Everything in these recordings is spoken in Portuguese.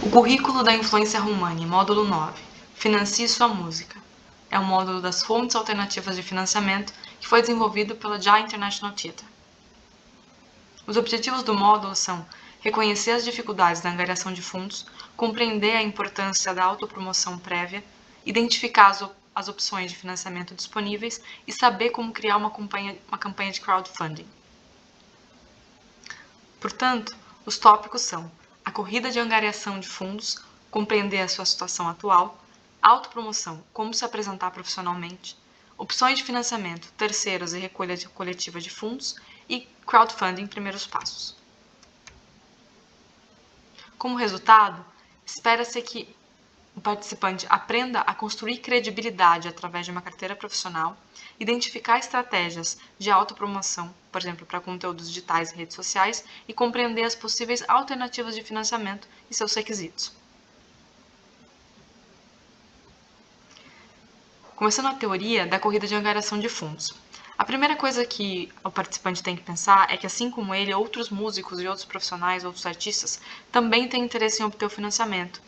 O currículo da influência Romani, módulo 9. Financie sua música. É um módulo das fontes alternativas de financiamento que foi desenvolvido pela JAI International Theatre. Os objetivos do módulo são reconhecer as dificuldades da angariação de fundos, compreender a importância da autopromoção prévia, identificar as opções de financiamento disponíveis e saber como criar uma campanha de crowdfunding. Portanto, os tópicos são a corrida de angariação de fundos, compreender a sua situação atual, autopromoção, como se apresentar profissionalmente, opções de financiamento, terceiros e recolha coletiva de fundos e crowdfunding, primeiros passos. Como resultado, espera-se que o participante aprenda a construir credibilidade através de uma carteira profissional, identificar estratégias de autopromoção, por exemplo, para conteúdos digitais e redes sociais, e compreender as possíveis alternativas de financiamento e seus requisitos. Começando a teoria da corrida de angariação de fundos. A primeira coisa que o participante tem que pensar é que, assim como ele, outros músicos e outros profissionais, outros artistas, também têm interesse em obter o financiamento.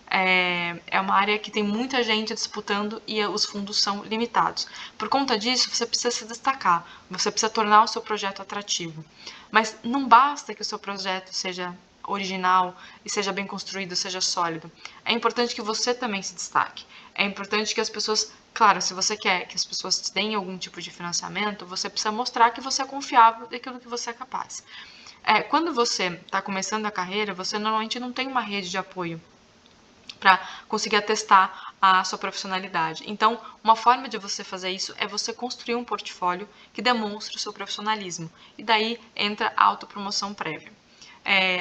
É uma área que tem muita gente disputando e os fundos são limitados. Por conta disso, você precisa se destacar, você precisa tornar o seu projeto atrativo. Mas não basta que o seu projeto seja original e seja bem construído, seja sólido. É importante que você também se destaque. É importante que as pessoas, claro, se você quer que as pessoas tenham algum tipo de financiamento, você precisa mostrar que você é confiável daquilo que você é capaz. Quando você está começando a carreira, você normalmente não tem uma rede de apoio para conseguir atestar a sua profissionalidade. Então, uma forma de você fazer isso é você construir um portfólio que demonstre o seu profissionalismo. E daí entra a autopromoção prévia.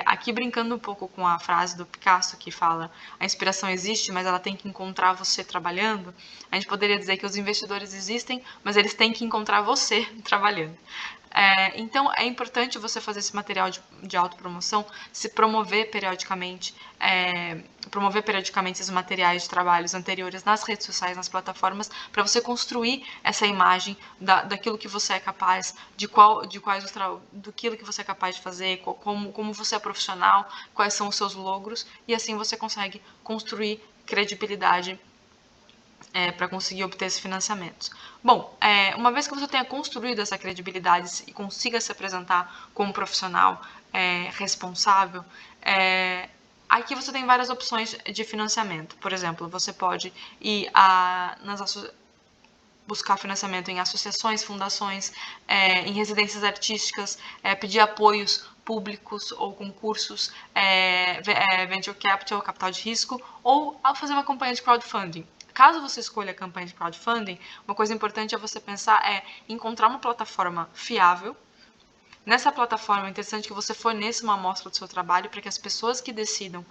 Aqui brincando um pouco com a frase do Picasso que fala: a inspiração existe, mas ela tem que encontrar você trabalhando. A gente poderia dizer que os investidores existem, mas eles têm que encontrar você trabalhando. Então, é importante você fazer esse material de autopromoção, se promover periodicamente esses materiais de trabalhos anteriores nas redes sociais, nas plataformas, para você construir essa imagem daquilo que você é capaz, daquilo que você é capaz de fazer, como você é profissional, quais são os seus logros, e assim você consegue construir credibilidade para conseguir obter esses financiamentos. Bom, uma vez que você tenha construído essa credibilidade e consiga se apresentar como um profissional responsável, aqui você tem várias opções de financiamento. Por exemplo, você pode ir buscar financiamento em associações, fundações, em residências artísticas, pedir apoios públicos ou concursos, venture capital, capital de risco, ou fazer uma campanha de crowdfunding. Caso você escolha a campanha de crowdfunding, uma coisa importante é você pensar encontrar uma plataforma fiável. Nessa plataforma é interessante que você forneça uma amostra do seu trabalho para que as pessoas que decidam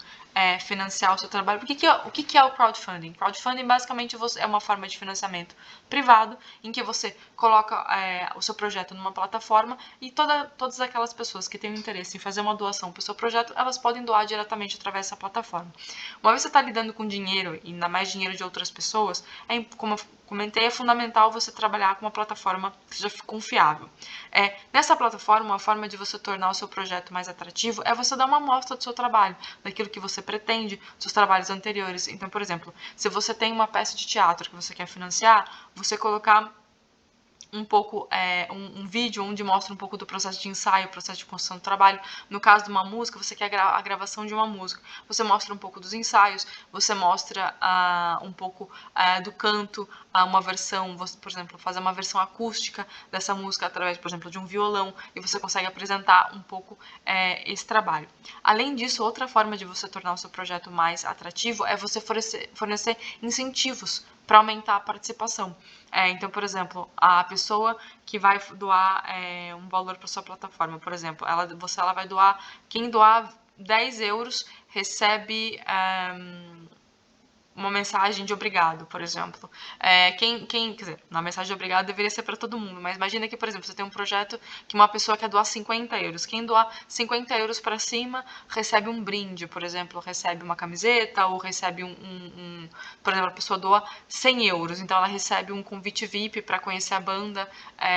financiar o seu trabalho... O que é o crowdfunding? Crowdfunding basicamente é uma forma de financiamento privado em que você coloca o seu projeto numa plataforma e todas aquelas pessoas que têm interesse em fazer uma doação para o seu projeto, elas podem doar diretamente através dessa plataforma. Uma vez que você está lidando com dinheiro, e ainda mais dinheiro de outras pessoas, como eu comentei, é fundamental você trabalhar com uma plataforma que seja confiável. Nessa plataforma, uma forma de você tornar o seu projeto mais atrativo é você dar uma amostra do seu trabalho, daquilo que você pretende, dos seus trabalhos anteriores. Então, por exemplo, se você tem uma peça de teatro que você quer financiar, você colocar um pouco um vídeo onde mostra um pouco do processo de ensaio, processo de construção do trabalho. No caso de uma música, você quer a gravação de uma música. Você mostra um pouco dos ensaios, você mostra um pouco do canto, uma versão, você, por exemplo, fazer uma versão acústica dessa música através, por exemplo, de um violão, e você consegue apresentar um pouco esse trabalho. Além disso, outra forma de você tornar o seu projeto mais atrativo é você fornecer incentivos para aumentar a participação. Então, por exemplo, a pessoa que vai doar um valor para sua plataforma, por exemplo, ela vai doar, quem doar 10 euros recebe uma mensagem de obrigado, por exemplo. Quer dizer, na mensagem de obrigado deveria ser para todo mundo, mas imagina que, por exemplo, você tem um projeto que uma pessoa quer doar 50 euros. Quem doar 50 euros para cima recebe um brinde, por exemplo, recebe uma camiseta ou recebe por exemplo, a pessoa doa 100 euros, então ela recebe um convite VIP para conhecer a banda,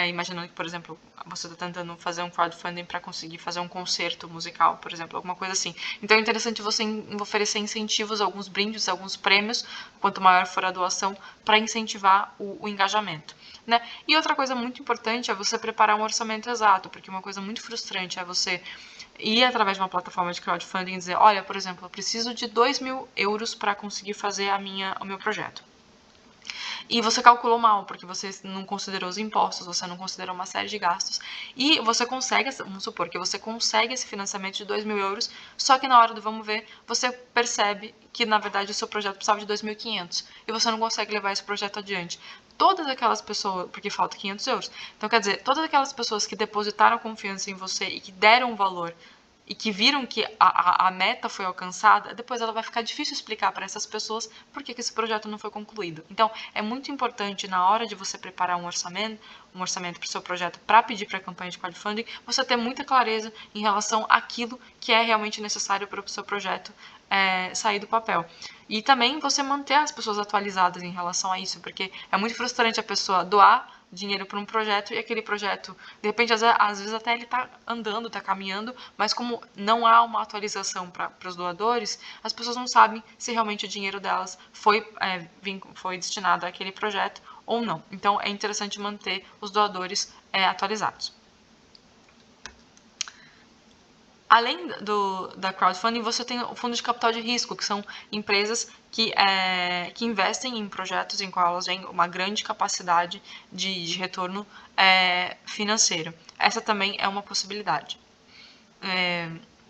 imaginando que, por exemplo, você está tentando fazer um crowdfunding para conseguir fazer um concerto musical, por exemplo, alguma coisa assim. Então é interessante você oferecer incentivos, alguns brindes, alguns prêmios, quanto maior for a doação, para incentivar o engajamento. Né? E outra coisa muito importante é você preparar um orçamento exato, porque uma coisa muito frustrante é você ir através de uma plataforma de crowdfunding e dizer, olha, por exemplo, eu preciso de 2.000 euros para conseguir fazer o meu projeto. E você calculou mal, porque você não considerou os impostos, você não considerou uma série de gastos. E você consegue, vamos supor que você consegue esse financiamento de 2.000 euros, só que na hora do vamos ver, você percebe que na verdade o seu projeto precisava de 2.500 e você não consegue levar esse projeto adiante. Todas aquelas pessoas, porque falta 500 euros, então quer dizer, todas aquelas pessoas que depositaram confiança em você e que deram valor e que viram que a meta foi alcançada, depois ela vai ficar difícil explicar para essas pessoas por que esse projeto não foi concluído. Então, é muito importante na hora de você preparar um orçamento para o seu projeto para pedir para a campanha de crowdfunding, você ter muita clareza em relação àquilo que é realmente necessário para o seu projeto sair do papel. E também você manter as pessoas atualizadas em relação a isso, porque é muito frustrante a pessoa doar dinheiro para um projeto e aquele projeto, de repente, às vezes até ele está andando, está caminhando, mas como não há uma atualização para os doadores, as pessoas não sabem se realmente o dinheiro delas foi destinado àquele projeto ou não. Então, é interessante manter os doadores atualizados. Além da crowdfunding, você tem o fundo de capital de risco, que são empresas que investem em projetos em quais elas têm uma grande capacidade de retorno financeiro. Essa também é uma possibilidade.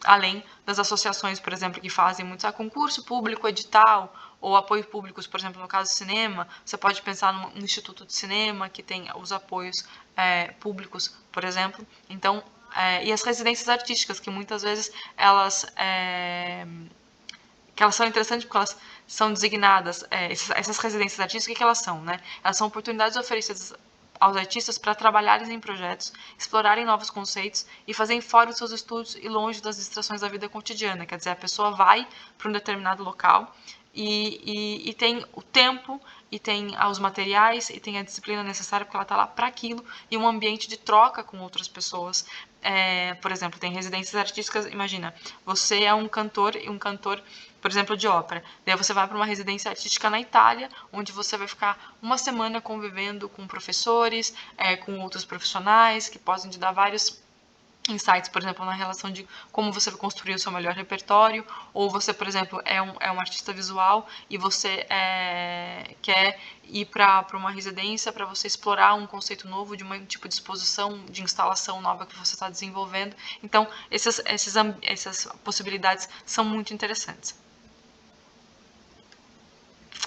Além das associações, por exemplo, que fazem muito concurso público, edital, ou apoios públicos, por exemplo, no caso do cinema, você pode pensar no Instituto de Cinema, que tem os apoios públicos, por exemplo. Então, e as residências artísticas, que muitas vezes elas são interessantes porque elas são designadas, essas residências artísticas, o que elas são? Né? Elas são oportunidades oferecidas aos artistas para trabalharem em projetos, explorarem novos conceitos e fazerem fora dos seus estudos e longe das distrações da vida cotidiana. Quer dizer, a pessoa vai para um determinado local e tem o tempo, e tem os materiais, e tem a disciplina necessária, porque ela está lá para aquilo, e um ambiente de troca com outras pessoas. Por exemplo, tem residências artísticas, imagina, você é um cantor, por exemplo, de ópera. Daí você vai para uma residência artística na Itália, onde você vai ficar uma semana convivendo com professores, com outros profissionais, que podem te dar vários insights, por exemplo, na relação de como você vai construir o seu melhor repertório, ou você, por exemplo, é um artista visual e você quer ir para uma residência para você explorar um conceito novo de um tipo de exposição, de instalação nova que você está desenvolvendo. Então, essas possibilidades são muito interessantes.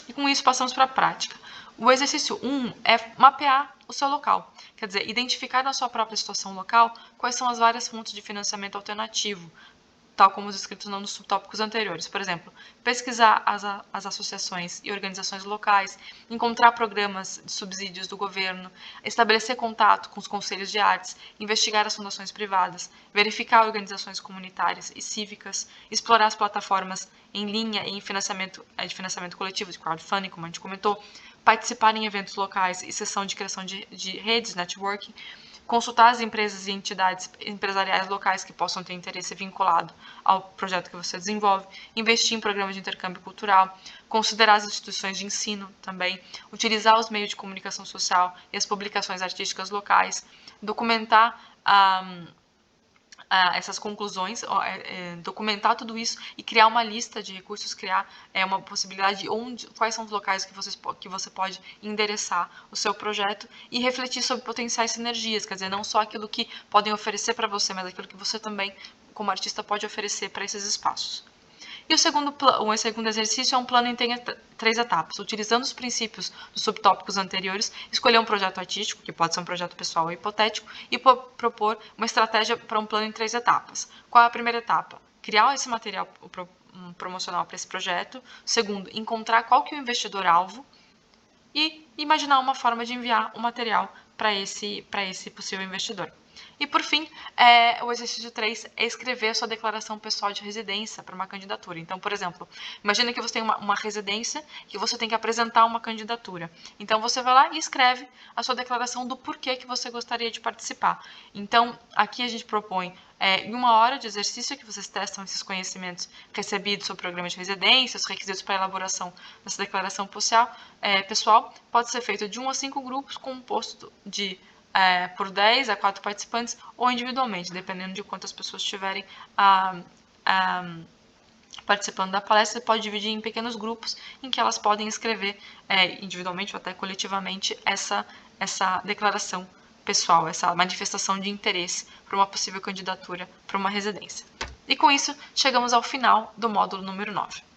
E com isso passamos para a prática. O exercício 1 é mapear o seu local, quer dizer, identificar na sua própria situação local quais são as várias fontes de financiamento alternativo, tal como os descritos nos subtópicos anteriores. Por exemplo, pesquisar as associações e organizações locais, encontrar programas de subsídios do governo, estabelecer contato com os conselhos de artes, investigar as fundações privadas, verificar organizações comunitárias e cívicas, explorar as plataformas em linha e de financiamento coletivo, de crowdfunding, como a gente comentou, participar em eventos locais e sessão de criação de redes, networking, consultar as empresas e entidades empresariais locais que possam ter interesse vinculado ao projeto que você desenvolve, investir em programas de intercâmbio cultural, considerar as instituições de ensino também, utilizar os meios de comunicação social e as publicações artísticas locais, documentar essas conclusões, documentar tudo isso e criar uma lista de recursos, criar uma possibilidade de quais são os locais que você pode endereçar o seu projeto e refletir sobre potenciais sinergias, quer dizer, não só aquilo que podem oferecer para você, mas aquilo que você também, como artista, pode oferecer para esses espaços. E o segundo exercício é um plano em 3 etapas. Utilizando os princípios dos subtópicos anteriores, escolher um projeto artístico, que pode ser um projeto pessoal ou hipotético, e propor uma estratégia para um plano em 3 etapas. Qual é a primeira etapa? Criar esse material um promocional para esse projeto. Segundo, encontrar qual que é o investidor-alvo e imaginar uma forma de enviar o material para esse possível investidor. E por fim, o exercício 3 é escrever a sua declaração pessoal de residência para uma candidatura. Então, por exemplo, imagina que você tem uma residência e você tem que apresentar uma candidatura. Então, você vai lá e escreve a sua declaração do porquê que você gostaria de participar. Então, aqui a gente propõe em 1 hora de exercício que vocês testam esses conhecimentos recebidos sobre o programa de residência, os requisitos para a elaboração dessa declaração pessoal. Pode ser feito de 1 a 5 grupos, composto por 10 a 4 participantes ou individualmente, dependendo de quantas pessoas estiverem participando da palestra. Você pode dividir em pequenos grupos em que elas podem escrever individualmente ou até coletivamente essa declaração pessoal, essa manifestação de interesse para uma possível candidatura para uma residência. E com isso, chegamos ao final do módulo número 9.